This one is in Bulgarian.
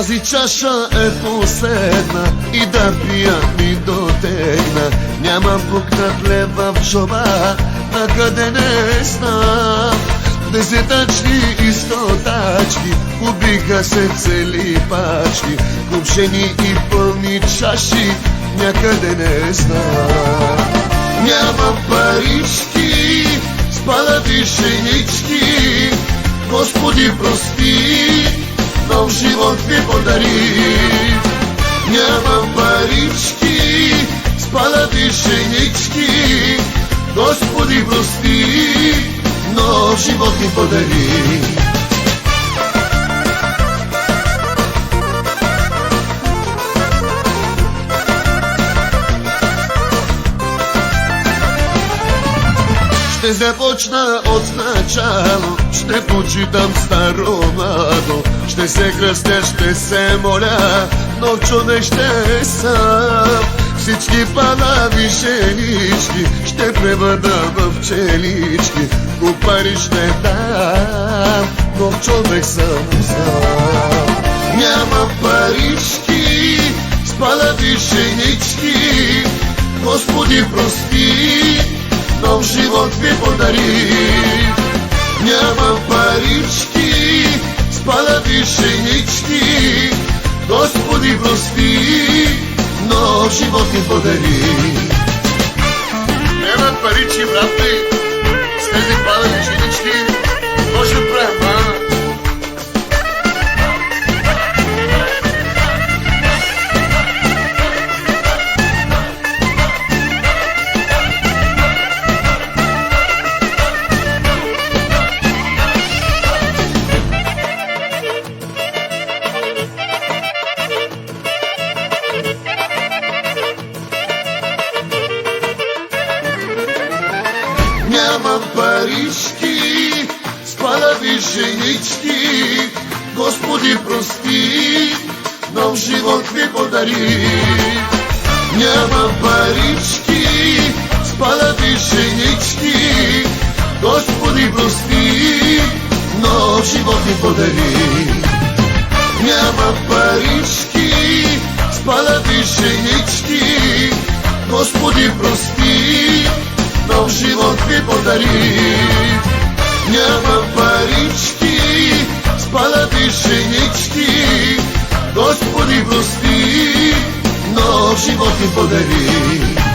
Тази чаша е последна и да пия ми дотегна. Нямам пукнат лева в джоба, накъде не знам. Десетачки и стотачки, убиха се цели пачки, купшени и пълни чаши, някъде не знам. Нямам парички, спадат и женички, Господи прости, нов живот ми подари. Нямам парички, спадат и женички, Господи прости, нов живот ми подари. Ще започна от начало, ще почитам старо младо, ще се кръстя, ще се моля, нов човек ще съм. Всички панави женички ще превърна в пчелички, пари ще дам, нов човек съм сам. Нямам парички, спадат и женички, Господи прости, нов живот ми подари. Нямам парички, спадат и женички, Господи прости, нов живот ми подари. Нямам парички, брате, с тези падали женички, може да правим, Нямам парички, спадави женички, Господи прости, нов живот ми подари. Нямам парички, спадави женички, Господи прости, нов живот ми подари. Нямам парички, спадави женички, Господи прости, нов живот ми подари. Нямам парички, спадат и женички, Господи прости, нов живот ми подари.